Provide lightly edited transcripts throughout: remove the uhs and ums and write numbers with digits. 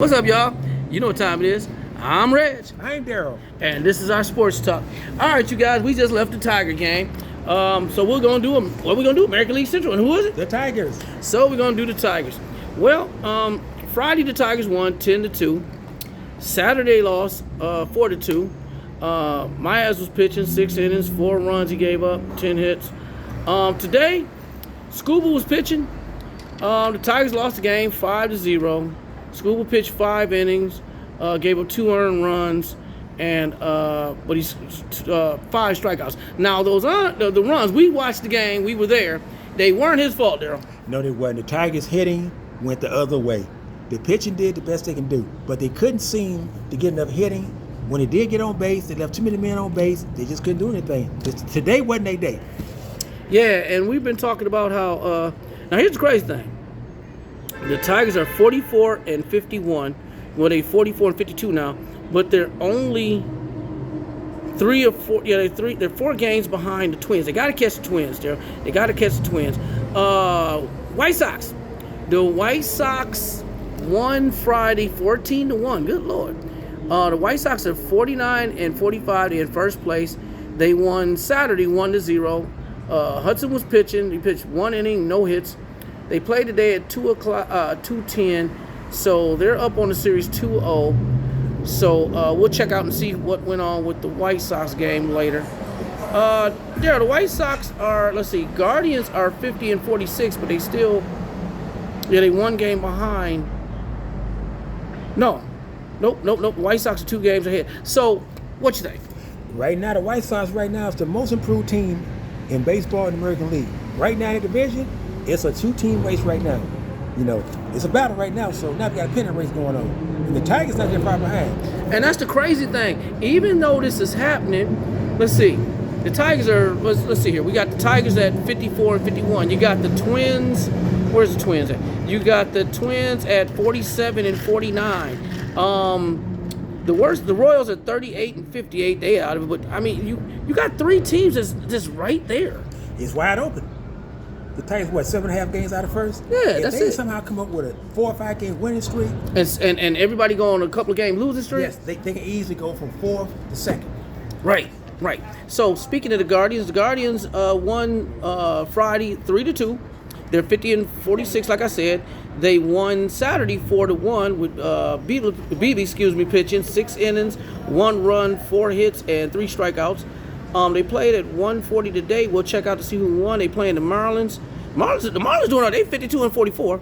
What's up, y'all? You know what time it is. I'm Reg. I'm Darryl. And this is our sports talk. All right, you guys, we just left the Tiger game. So we're going to do, what we're going to do? American League Central. And who is it? The Tigers. So we're going to do the Tigers. Well, Friday the Tigers won 10-2. Saturday lost 4-2. Myers was pitching 6 innings, 4 runs he gave up, 10 hits. Today, Scuba was pitching. The Tigers lost the game 5-0. Scuba pitched 5 innings, gave up 2 earned runs, and 5 strikeouts. Now those the runs, we watched the game, we were there. They weren't his fault, Darryl. No, they wasn't. The Tigers hitting went the other way. The pitching did the best they can do, but they couldn't seem to get enough hitting. When they did get on base, they left too many men on base. They just couldn't do anything. Today wasn't their day. Yeah, and we've been talking about how. Now here's the crazy thing. The Tigers are 44-51. Well, they're 44-52 now, but they're only 3 or 4. Yeah, they're 4 games behind the Twins. They got to catch the Twins, there. They got to catch the Twins. White Sox. The White Sox won Friday 14-1. Good Lord. The White Sox are 49-45. They're in first place. They won Saturday 1-0. Hudson was pitching. He pitched 1 inning, no hits. They played today at 2:10, so they're up on the series 2-0. So we'll check out and see what went on with the White Sox game later. The White Sox are, Guardians are 50-46, but they still, they 1 game behind. Nope. White Sox are 2 games ahead. So what you think? Right now, the White Sox is the most improved team in baseball in the American League. Right now in the division, it's a 2-team race right now. You know, it's a battle right now, so now we got a pennant race going on. And the Tigers not that far behind. And that's the crazy thing. Even though this is happening, let's see. The Tigers are, let's see here. We got the Tigers at 54-51. You got the Twins. Where's the Twins at? You got the Twins at 47-49. The Royals are 38-58. They out of it. But, I mean, you got 3 teams that's just right there. It's wide open. The Tigers, 7.5 games out of first? Yeah, if that's they it. Somehow come up with a 4 or 5 game winning streak. And everybody go on a couple of game losing streak? Yes, they can easily go from 4th to 2nd. Right. So speaking of the Guardians won Friday 3-2. They're 50-46, like I said. They won Saturday 4-1 with Beebe, pitching 6 innings, 1 run, 4 hits, and 3 strikeouts. They played at 1:40 today. We'll check out to see who won. They playing the Marlins. The Marlins doing all. They 52-44.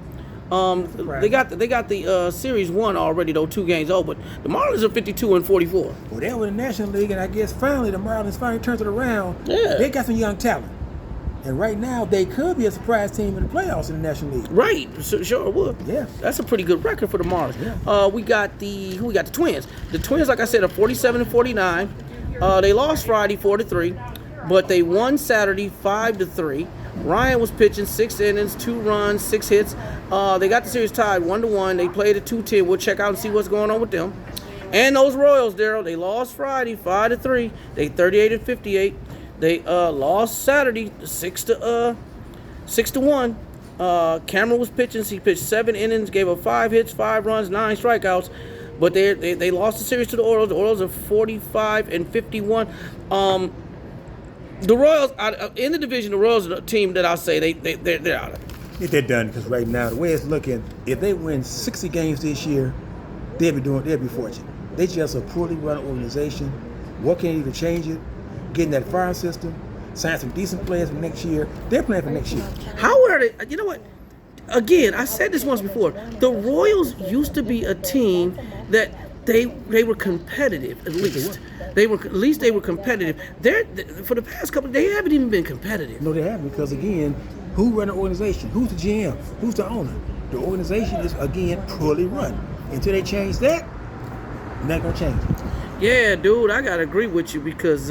They got the series won already though, 2 games old. But the Marlins are 52-44. Well, they were in the National League, and I guess finally the Marlins finally turned it around. Yeah. They got some young talent, and right now they could be a surprise team in the playoffs in the National League. Right, sure would. Yeah, that's a pretty good record for the Marlins. Yeah. We got the Twins. The Twins, like I said, are 47-49. They lost Friday 4-3, but they won Saturday 5-3. Ryan was pitching 6 innings, 2 runs, 6 hits. They got the series tied 1-1. They played at 2:10. We'll check out and see what's going on with them. And those Royals, Darryl, they lost Friday 5-3. They 38-58. They lost Saturday 6-1. Cameron was pitching. He pitched 7 innings, gave up 5 hits, 5 runs, 9 strikeouts. But they lost the series to the Orioles. The Orioles are 45-51. The Royals in the division. The Royals are a team that I'll say they're out of it. They're done because right now the way it's looking, if they win 60 games this year, they'll be fortunate. They just a poorly run organization. What can even change it? Getting that farm system, sign some decent players for next year. They're playing for next year. How are they? You know what? Again, I said this once before. The Royals used to be a team that they were competitive. At least they were competitive. For the past couple, they haven't even been competitive. No, they haven't, because again, who run the organization? Who's the GM? Who's the owner? The organization is again poorly run. Until they change that, not gonna change. Yeah, dude, I gotta agree with you because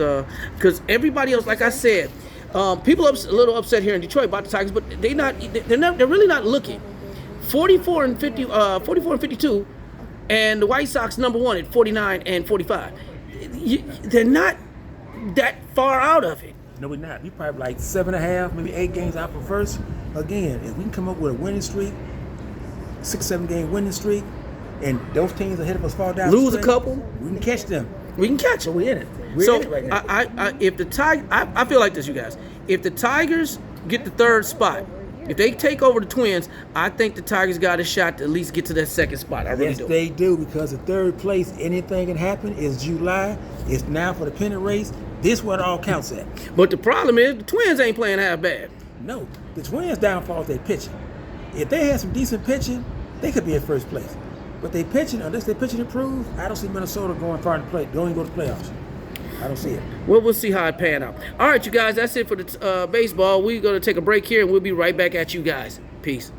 everybody else, like I said. People are a little upset here in Detroit about the Tigers, but they're really not looking. 44-52, and the White Sox number 1 at 49-45. They're not that far out of it. No, we're not. We probably like 7.5, maybe 8 games out from first. Again, if we can come up with a winning streak, 6-7 game winning streak, and those teams ahead of us fall down, Lose the a stretch, couple. we can catch them. We can catch So them. we're in it. We're So in it right now. if the I feel like this, you guys. If the Tigers get the third spot, if they take over the Twins, I think the Tigers got a shot to at least get to that second spot. I really Yes, do. they do, because the third place, anything can happen. It's July. It's now for the pennant race. This what it all counts at. But the problem is the Twins ain't playing half bad. No, the Twins' downfall is their pitching. If they had some decent pitching, they could be in first place. But they pitching, unless their pitching improves, I don't see Minnesota going far in the play. They don't even go to the playoffs. I don't see it. Well, we'll see how it pan out. All right, you guys, that's it for the baseball. We're going to take a break here, and we'll be right back at you guys. Peace.